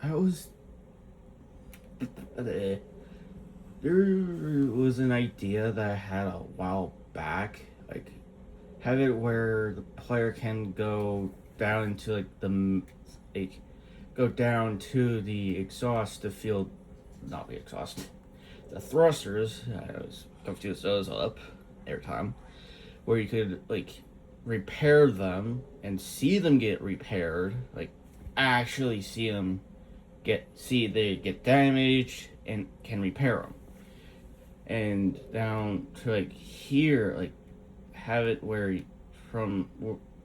I was there was an idea that I had a while back, like have it where the player can go down into like go down to the exhaust to feel, not the exhaust, the thrusters. I was confused those up every time, where you could like repair them and see them get repaired, like actually see they get damaged and can repair them, and down to like here, like have it where from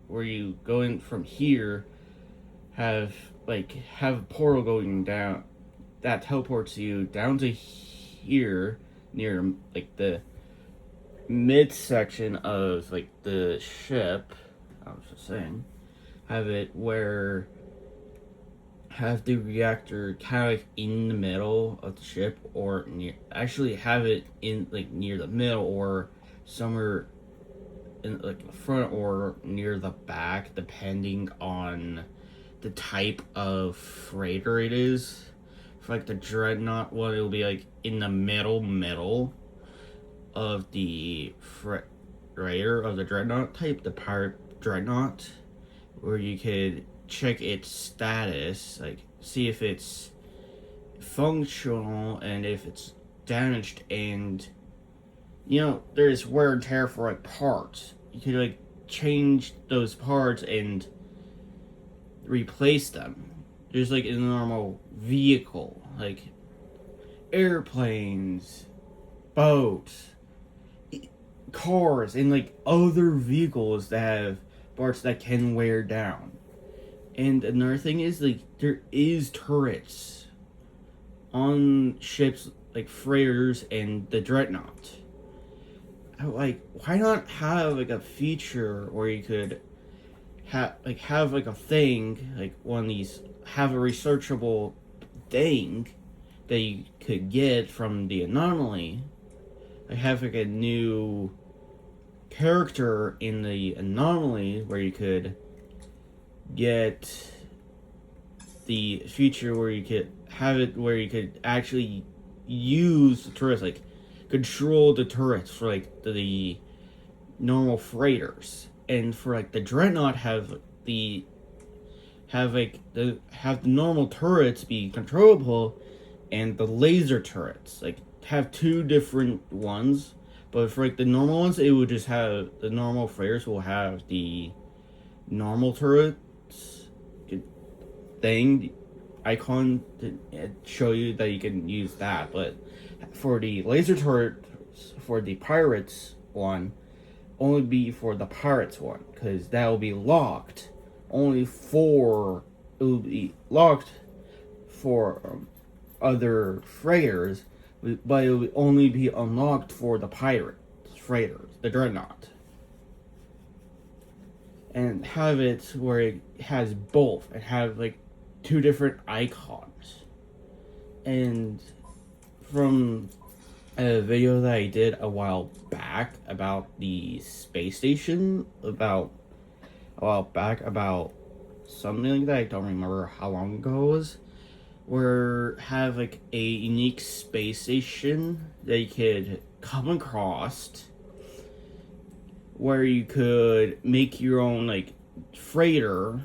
where you go in from here, have a portal going down that teleports you down to here near like the midsection of like the ship. I was just saying, have it where have the reactor kind of like in the middle of the ship, or near, actually have it in like near the middle or somewhere in like the front or near the back, depending on the type of freighter it is. For like the dreadnought one, it'll be like in the middle of the freighter of the dreadnought type, the pirate dreadnought, where you could check its status, like see if it's functional and if it's damaged, and there's wear and tear for like parts. You could like change those parts and replace them. Just like in a normal vehicle, like airplanes, boats, cars, and like other vehicles that have parts that can wear down. And another thing is like there is turrets on ships like freighters and the dreadnought. Like, why not have like a feature where you could have like a thing, like one of these, have a researchable thing that you could get from the anomaly. I have like a new character in the anomaly where you could get the feature where you could have it where you could actually use the turrets, like control the turrets for like the normal freighters, and for like the dreadnought have the normal turrets be controllable, and the laser turrets like have two different ones. But for like the normal ones, it would just have the normal freighters will have the normal turrets thing icon to show you that you can use that. But for the laser turret, for the pirates one, only be for the pirates one, because that will be locked only for it will be locked for other freighters, but it will only be unlocked for the pirate freighters, the dreadnought. And have it where it has both and have like two different icons. And from a video that I did a while back about the space station, about a while back about something like that, I don't remember how long ago it was, where have like a unique space station that you could come across, where you could make your own like freighter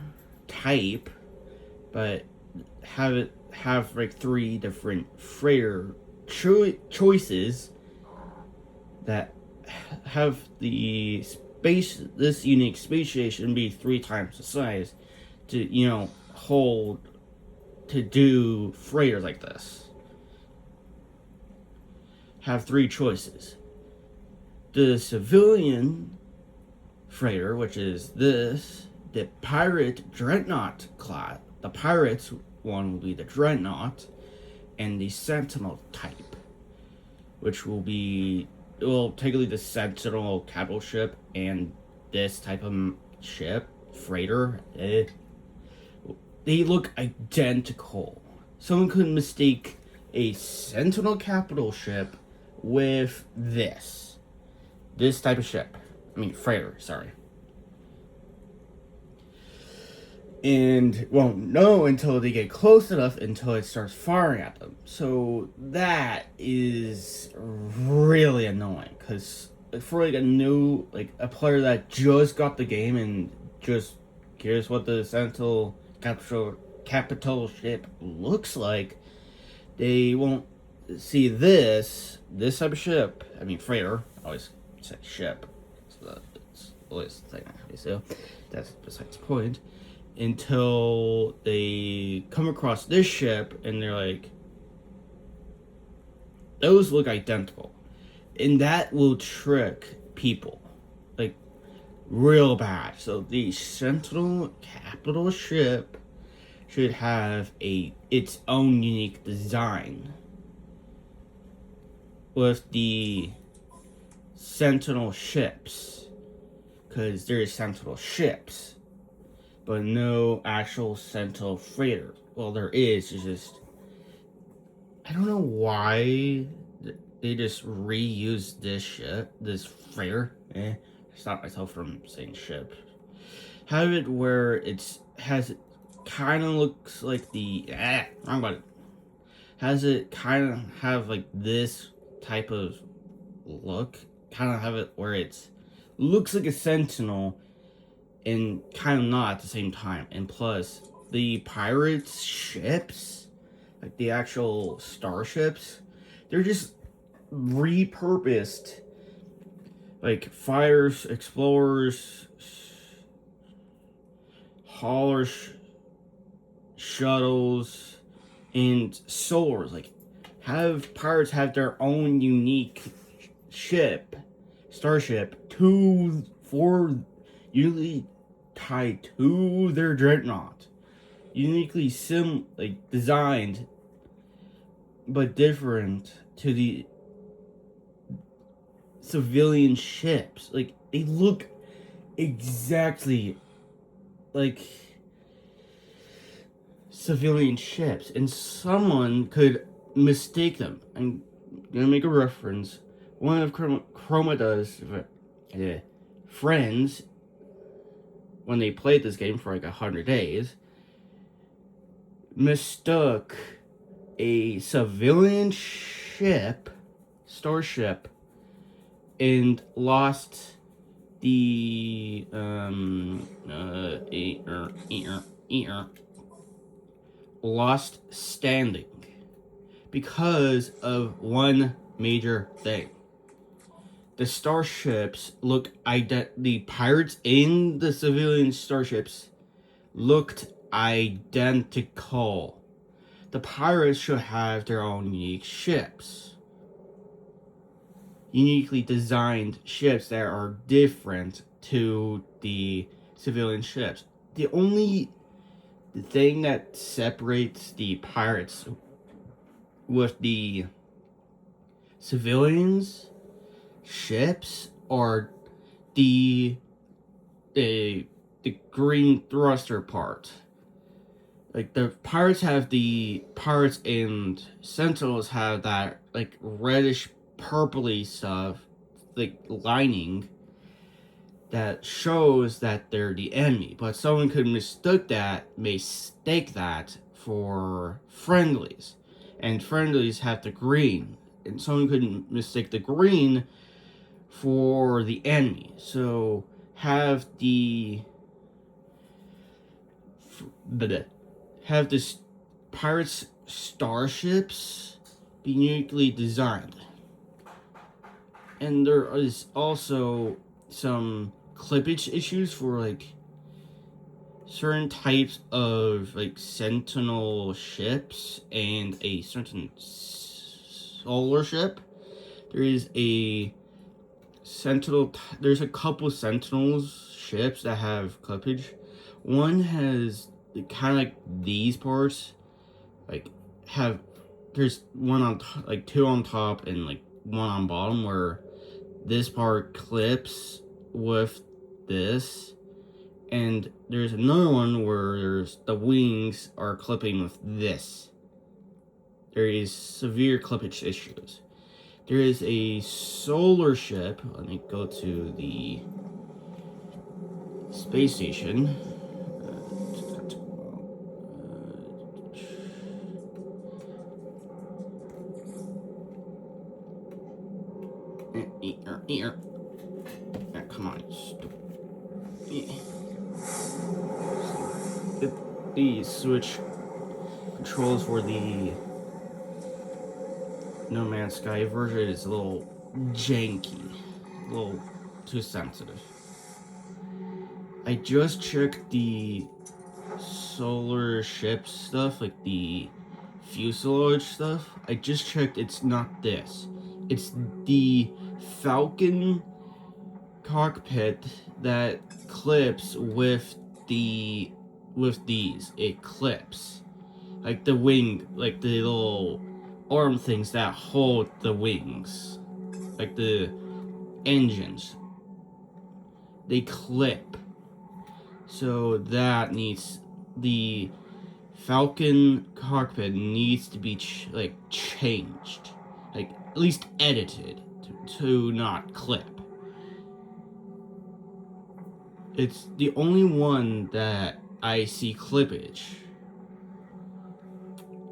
type, but have like three different freighter choices that have this unique space station be three times the size to hold to do freighters like this. Have three choices: the civilian freighter, which is this, the pirate dreadnought class. The pirates one will be the dreadnought, and the sentinel type, which will be, well, technically the sentinel capital ship, and this type of ship freighter. They look identical. Someone could mistake a sentinel capital ship with this type of ship. I mean, freighter, sorry. and won't know until they get close enough until it starts firing at them. So that is really annoying because for like a new like a player that just got the game and just curious what the Sentinel capital ship looks like, they won't see this type of ship. I mean freighter. I always say ship. It's always technically so. That's besides the point until they come across this ship and they're like, those look identical. And that will trick people. Like, real bad. So the Sentinel capital ship should have its own unique design. With the Sentinel ships. Because there's Sentinel ships. But no actual Sentinel freighter. Well, there is. It's just I don't know why they just reused this ship, this freighter. Stop myself from saying ship. Have it where it kind of looks like the wrong button. Has it kind of have like this type of look? Kind of have it where it looks like a Sentinel and kind of not at the same time. And plus, the pirates' ships, like the actual starships, they're just repurposed. Like fighters, explorers, haulers, shuttles, and solars. Like, have pirates have their own unique ship, starship, usually tied to their dreadnought, uniquely designed, but different to the civilian ships. Like, they look exactly like civilian ships, and someone could mistake them. I'm gonna make a reference. One of Chromada's friends, when they played this game for like 100 days, mistook a civilian ship, starship, and lost the lost standing because of one major thing. The starships look the pirates in the civilian starships looked identical. The pirates should have their own unique ships. Uniquely designed ships that are different to the civilian ships. The only thing that separates the pirates with the civilians ships are the green thruster part. Like, the pirates and sentinels have that like reddish purpley stuff, like lining that shows that they're the enemy, but someone could mistake that for friendlies, and friendlies have the green, and someone could mistake the green for the enemy. So have this pirates starships be uniquely designed. And there is also some clippage issues for like certain types of like sentinel ships and a certain solar ship. There is a sentinel. There's a couple sentinels ships that have clippage. One has kind of like these parts, like have there's one on like two on top and like one on bottom where this part clips with this, and there's another one where the wings are clipping with this. There is severe clippage issues. There is a solar ship. Let me go to the space station. Come on, stupid. The Switch controls for the No Man's Sky version is a little janky, a little too sensitive. I just checked the solar ship stuff, like the fuselage stuff. I just checked, it's not this. It's the Falcon cockpit that clips with these. It clips. Like the wing, like the little arm things that hold the wings. Like the engines. They clip. So that needs, the Falcon cockpit needs to be changed, like at least edited to not clip. It's the only one that I see clippage.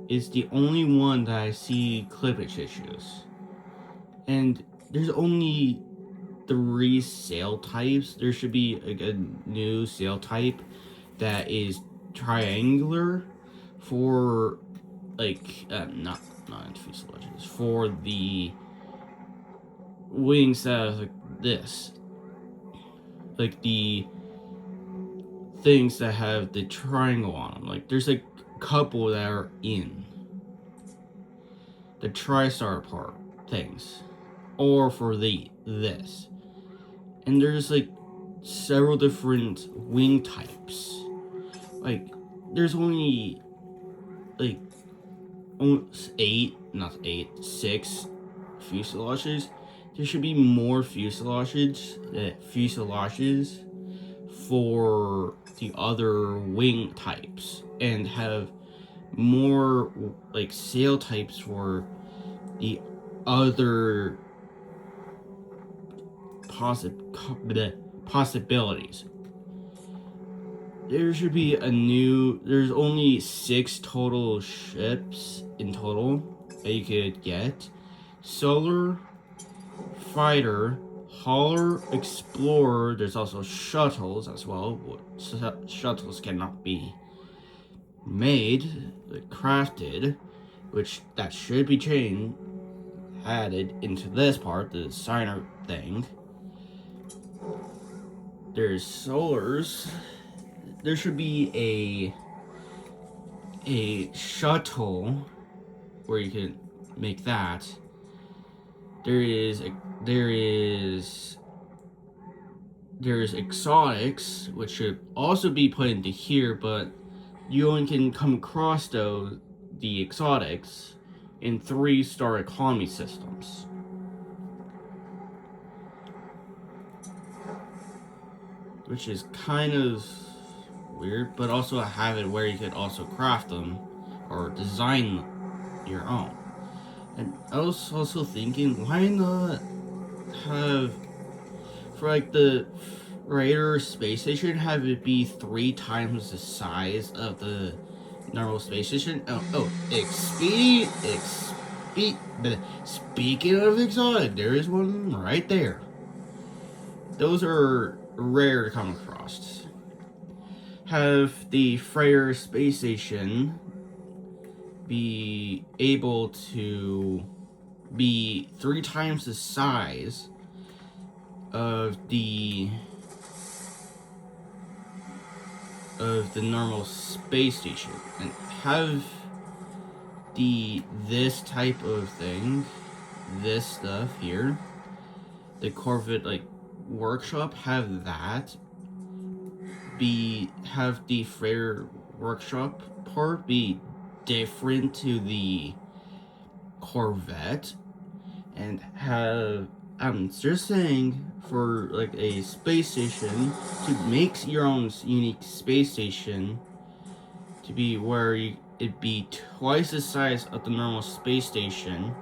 It's the only one that I see clippage issues, and there's only 3 sail types. There should be a new sail type that is triangular for not fuselages, for the wings that are like this, like the things that have the triangle on them. Like there's a couple that are in the TriStar part things, or for this, and there's like several different wing types. Like there's only like 6 fuselages. There should be more fuselages for the other wing types, and have more like sail types for the other possibilities. There should be there's only 6 total ships in total that you could get. Solar, Fighter, Hauler, Explorer. There's also shuttles as well. Shuttles cannot be made, crafted, which that should be added into this part, the designer thing. There's solars. There should be a shuttle where you can make that. There's exotics, which should also be put into here, but you only can come across the exotics in 3-star economy systems. Which is kind of weird, but also have it where you could also craft them or design your own. And I was also thinking, why not have, for like the Raider space station, have it be 3 times the size of the normal space station? Speaking of exotic, there is one right there. Those are rare to come across. Have the Freighter space station be able to be 3 times the size of the normal space station, and have this type of thing, this stuff here, the Corvette workshop, have the Freighter workshop part be different to the Corvette, and have, I'm just saying, for a space station, to make your own unique space station, to be where it'd be twice the size of the normal space station,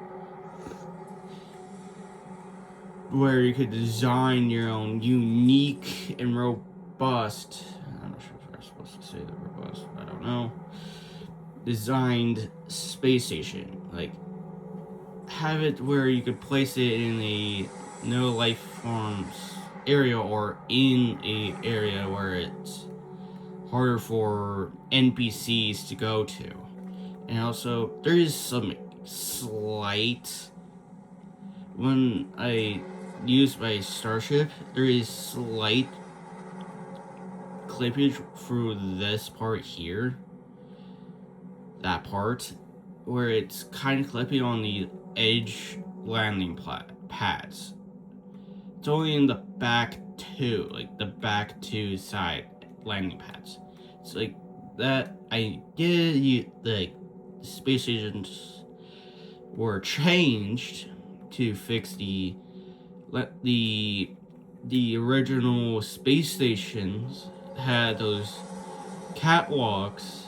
where you could design your own unique and robust, I'm not sure if I'm supposed to say the robust, I don't know, designed space station. Have it where you could place it in a no life forms area or in a area where it's harder for NPCs to go to. And also, there is some slight, when I use my starship, there is slight clippage through this part here, that part, where it's kind of clippy on the edge landing pads. It's only in the back two, like the back two side landing pads. It's like that. I did the space stations were changed to fix the original space stations had those catwalks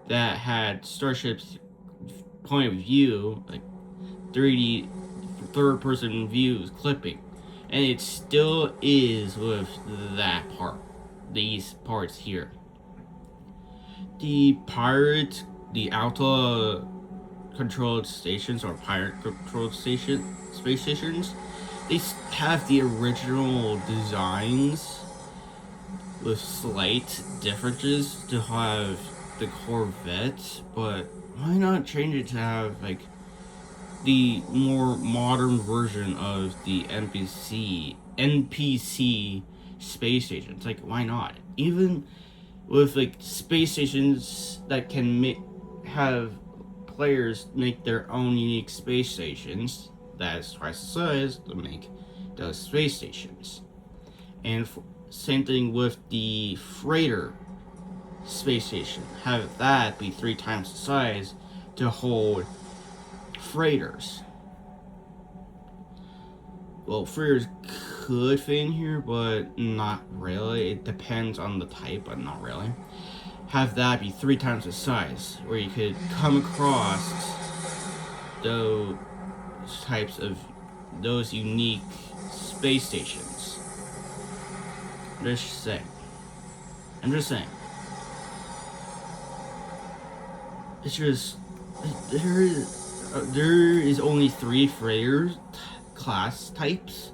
that had Starship's point of view, like 3D third person views clipping, and it still is with that part, these parts here. The pirate, the Alta controlled stations or pirate controlled space stations, they have the original designs with slight differences to have the Corvette, but why not change it to have like the more modern version of the NPC space stations? Like, why not? Even with like space stations that can have players make their own unique space stations, that's twice the size to make those space stations. And same thing with the freighter space station, have that be 3 times the size to hold freighters. Well, freighters could fit in here, but not really. It depends on the type, but not really. Have that be 3 times the size, where you could come across those types of those unique space stations. I'm just saying. It's just there is only 3 freighter class types: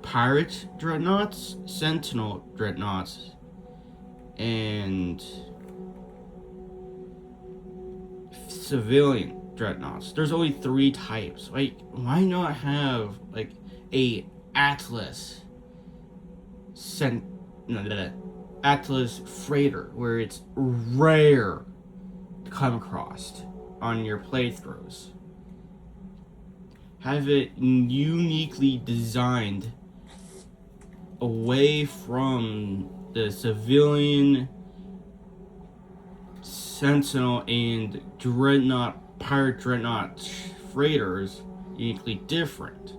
pirate dreadnoughts, sentinel dreadnoughts, and civilian dreadnoughts. There's only 3 types. Like, why not have like a Atlas Atlas freighter where it's rare to come across on your playthroughs? Have it uniquely designed away from the civilian sentinel and pirate dreadnought freighters, uniquely different,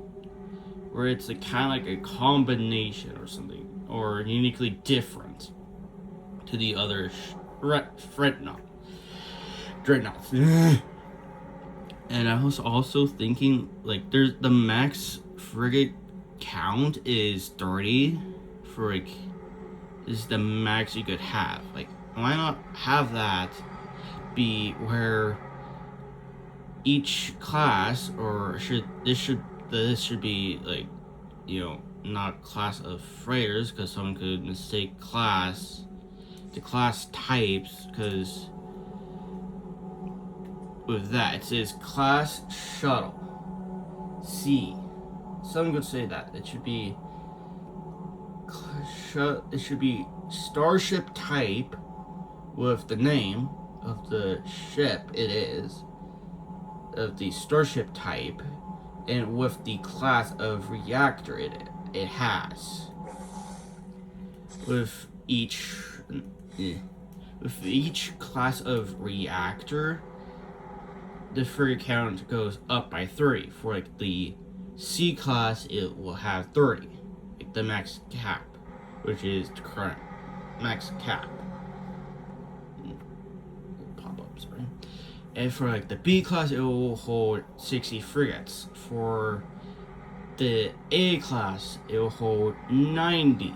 where it's a kind of like a combination or something, or uniquely different to the other dreadnoughts. And I was also thinking, like, there's the max frigate count is 30 for like, is the max you could have. Like, why not have that be where each class, or this should be like, you know, not class of freighters, because someone could mistake the class types, because with that it says class shuttle C. Someone could say that it should be starship type with the name of the ship it is, of the starship type, and with the class of reactor it has. With each class of reactor, the frigate count goes up by 3. For like the C class, it will have 30, like the max cap, which is the current max cap. Pop up, sorry. And for like the B class, it will hold 60 frigates. For the A class, it will hold 90.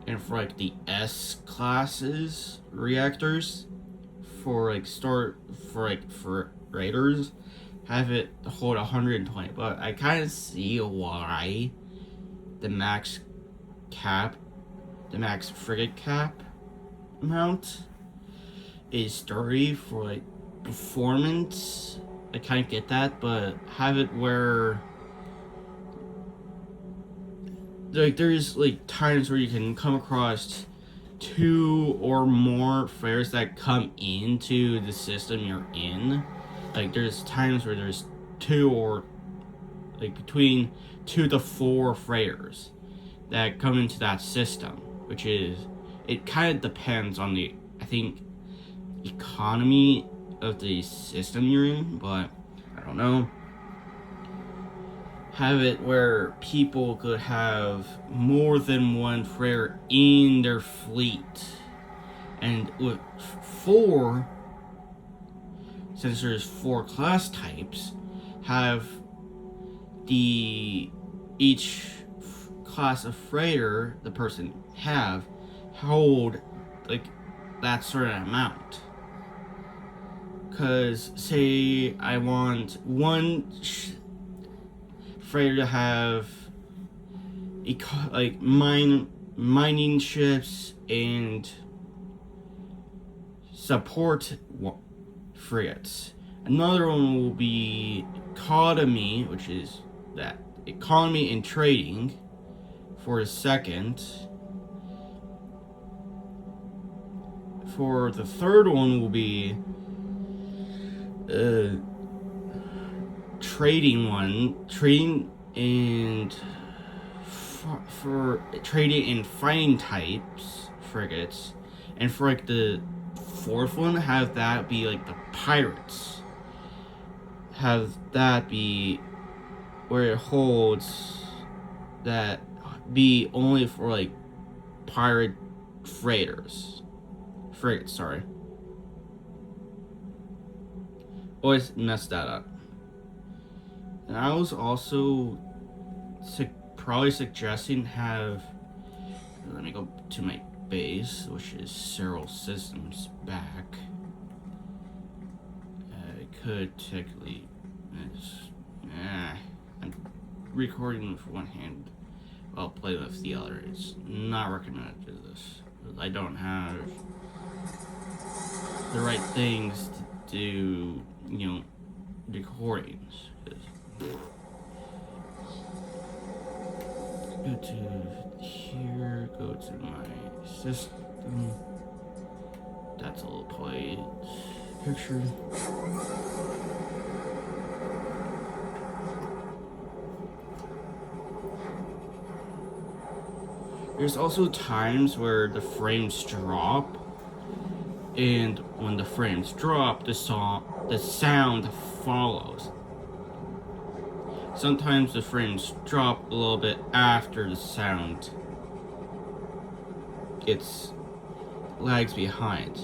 And for like the S classes reactors, for raiders, have it hold 120, but I kind of see why the max cap, the max frigate cap amount is 30 for like performance. I kind of get that, but have it where like there's like times where you can come across 2 or more flares that come into the system you're in. Like there's times where there's 2 or like between 2 to 4 flares that come into that system, which is, it kind of depends on the, I think, economy of the system you're in, but I don't know. Have it where people could have more than one flare in their fleet, and with 4, since there's 4 class types, have the each class of freighter the person hold like that certain amount. Cause say I want one freighter to have like mining ships and support frigates. Another one will be economy, which is that economy and trading for a second. For the third one will be trading and for trading in fighting types frigates, and for like the fourth one, have that be like the pirates. Have that be where it holds that be only for like pirate frigates, sorry. Always mess that up. And I was also probably suggesting have, let me go to my base, which is Serial Systems back. I could technically, I'm recording with one hand while playing with the other. It's not recommended to do this. I don't have the right things to do, recordings. Go to here, go to my system. That's a little plate picture. There's also times where the frames drop, and when the frames drop, the sound follows. Sometimes the frames drop a little bit after the sound lags behind.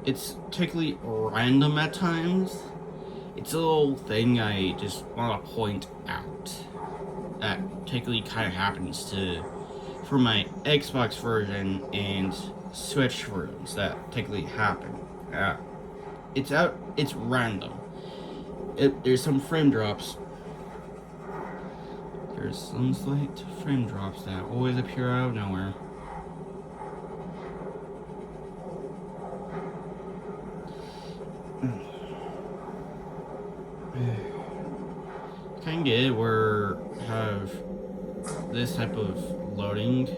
It's technically random at times. It's a little thing I just want to point out that technically kind of happens for my Xbox version and Switch versions that technically happen. It's random. There's some frame drops. There's some slight frame drops that always appear out of nowhere. Kind of get it where have this type of loading.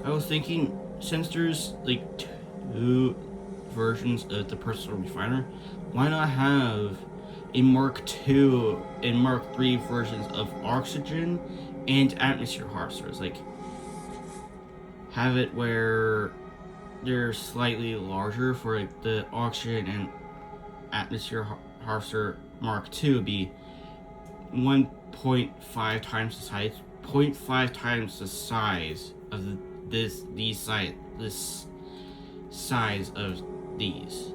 I was thinking, since there's like 2 versions of the personal refiner, why not have a Mark II and Mark III versions of oxygen and atmosphere harvesters? Like, have it where they're slightly larger for like the oxygen and atmosphere harvester Mark II would be 1.5 times the size, 0.5 times the size of this size of these,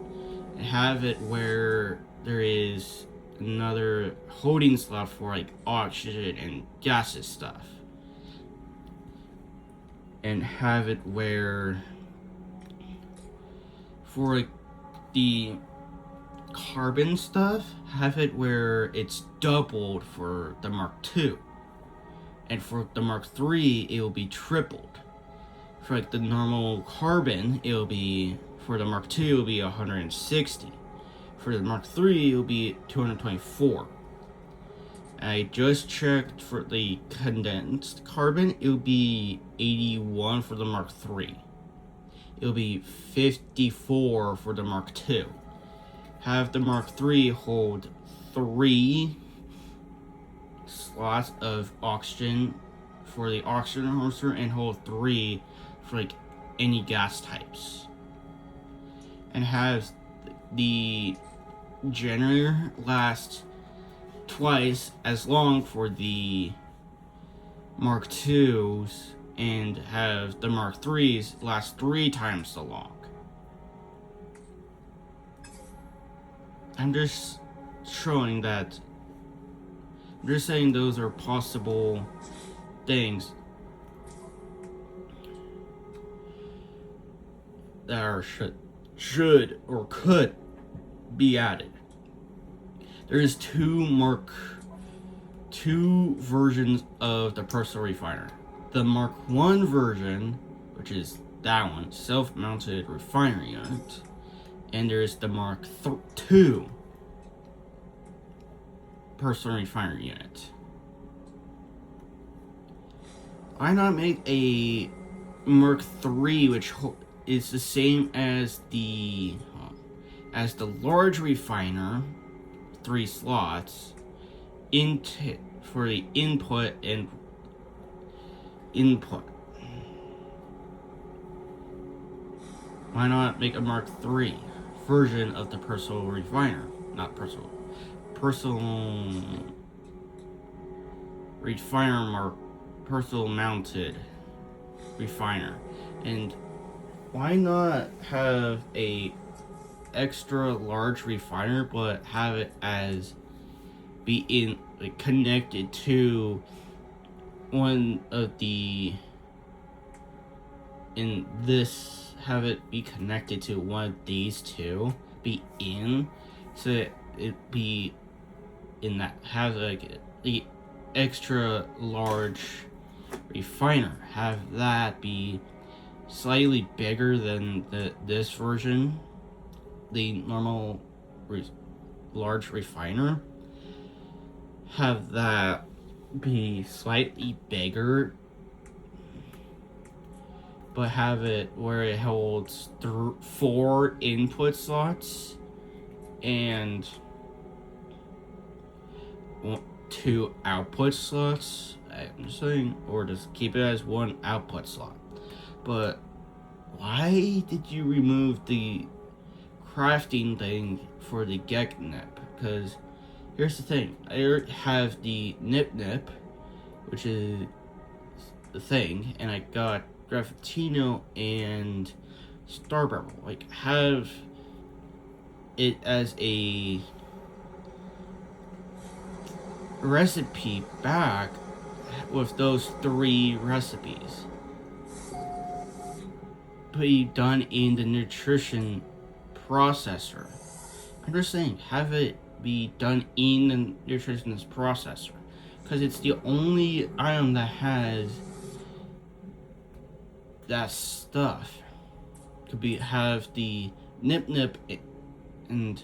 and have it where there is another holding slot for like oxygen and gaseous stuff. And have it where for like the carbon stuff, have it where it's doubled for the Mark II. And for the Mark III, it will be tripled. For like the normal carbon, it will be, for the Mark II, it will be 160. For the Mark III, it will be 224. I just checked for the condensed carbon, it will be 81 for the Mark III. It will be 54 for the Mark II. Have the Mark III hold 3 slots of oxygen for the oxygen holster and hold 3 for like any gas types. And have the generator last twice as long for the Mark IIs and have the Mark IIIs last 3 times so long. I'm just showing that, I'm just saying those are possible things that are should or could be added. There is 2 versions of the personal refiner. The Mark I version, which is that one, self-mounted refinery unit, and there's the Mark II personal refinery unit. Why not make a Mark III, which is the same as the large refiner, 3 slots, for the input and input. Why not make a Mark III version of the personal refiner? Not personal refiner, personal mounted refiner. And why not have a extra large refiner but have it as be in like connected to one of the have it be connected to one of these 2 be in, so that it be in that, have like the extra large refiner, have that be slightly bigger than this version, the normal large refiner, have that be slightly bigger, but have it where it holds 4 input slots and 2 output slots. I'm just saying, or just keep it as 1 output slot. But why did you remove the crafting thing for the GECNIP? Because here's the thing, I have the nip, which is the thing, and I got Graffitino and Starbarrel. Like, have it as a recipe back with those 3 recipes. Be done in the nutrition processor. I'm just saying, have it be done in the nutritionist processor, because it's the only item that has that stuff. Could be have the nip and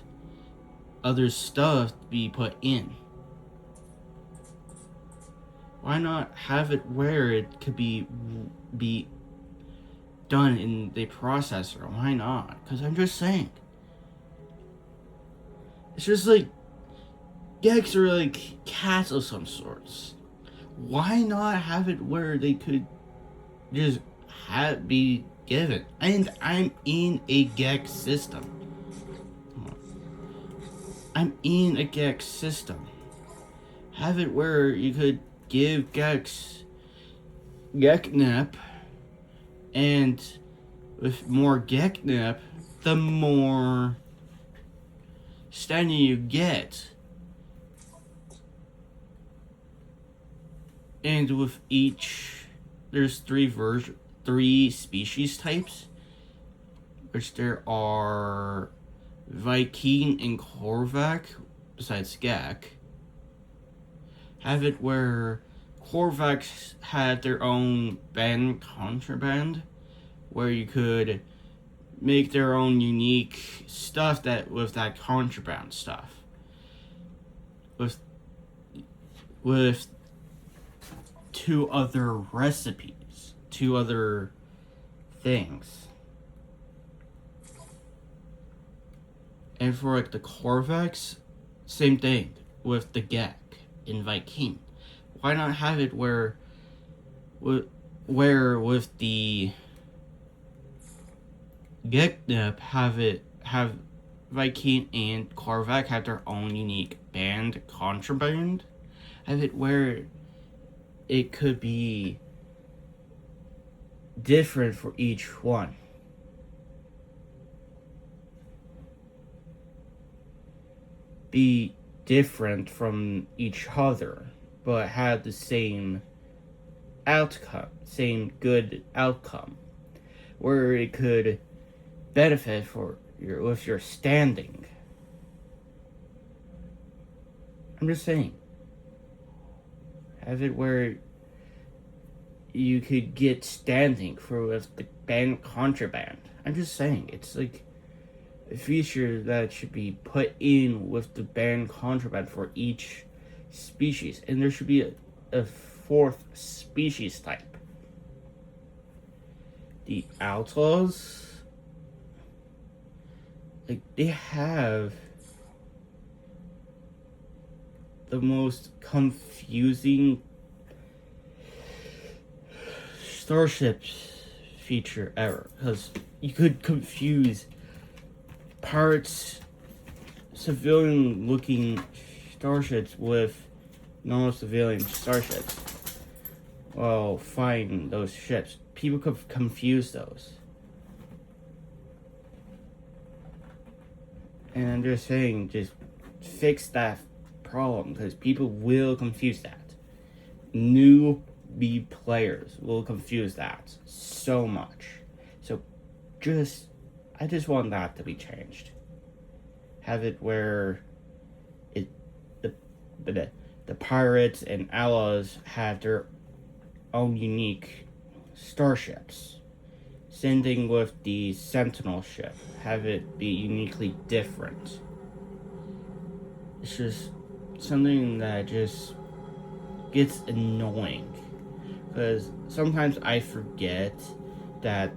other stuff be put in. Why not have it where it could be done in the processor? Why not? Because I'm just saying, it's just like Gex are like cats of some sorts. Why not have it where they could just be given? And I'm in a Gex system. I'm in a Gex system. Have it where you could give GECNIP, and with more the more standing you get And with each, there's three species types, which there are Viking and Korvac, besides Gak. Have it where Korvacs had their own band contraband, where you could make their own unique stuff that with that contraband stuff. With two other recipes, two other things. And for like the Korvax, same thing with the Gek in Viking. Why not have it where with the Geknep have Viking and Korvac have their own unique band contraband? Have it where it could be different for each one. Be different from each other, but have the same outcome, same good outcome, where it could benefit for with your standing. I'm just saying. Have it where you could get standing for with the band contraband. I'm just saying, it's like a feature that should be put in with the band contraband for each species, and there should be a fourth species type. The outlaws, like, they have the most confusing starships feature ever, because you could confuse pirates, civilian looking starships with normal civilian starships. Well, find those ships. People could confuse those. And I'm just saying, just fix that problem, because people will confuse that. Newbie players will confuse that so much. So I just want that to be changed. Have it where the pirates and outlaws have their own unique starships. Same thing with the Sentinel ship. Have it be uniquely different. It's just something that just gets annoying, because sometimes I forget that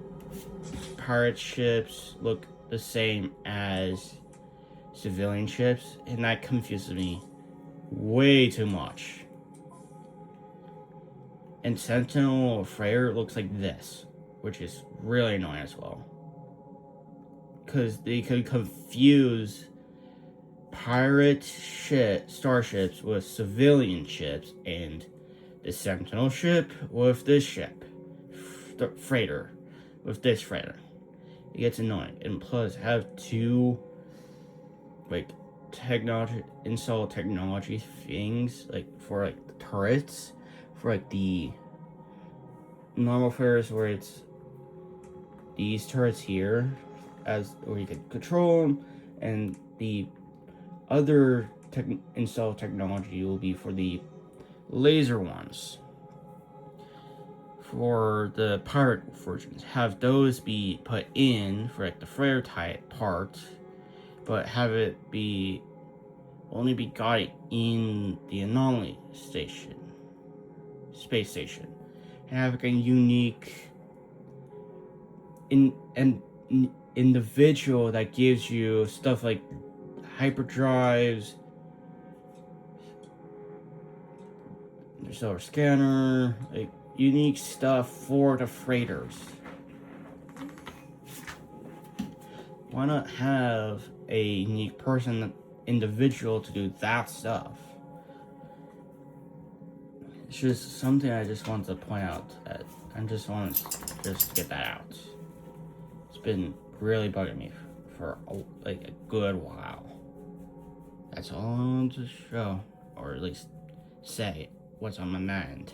pirate ships look the same as civilian ships, and that confuses me way too much. And Sentinel Freighter looks like this, which is really annoying as well, because they could confuse pirate starships with civilian ships, and the Sentinel ship with this ship, freighter, with this freighter. It gets annoying, and plus have two like install technology things, like for like the turrets, for like the normal freighters, where it's these turrets here, as where you can control them, and the other install technology will be for the laser ones. For the pirate versions, have those be put in for like the freighter type part, but have it be only be got in the anomaly station, space station, and have like a unique individual that gives you stuff like hyperdrives, solar scanner, like unique stuff for the freighters. Why not have a unique individual to do that stuff? It's just something I just want to point out. That I just want to get that out. It's been really bugging me for like a good while. That's all I want to show, or at least say what's on my mind.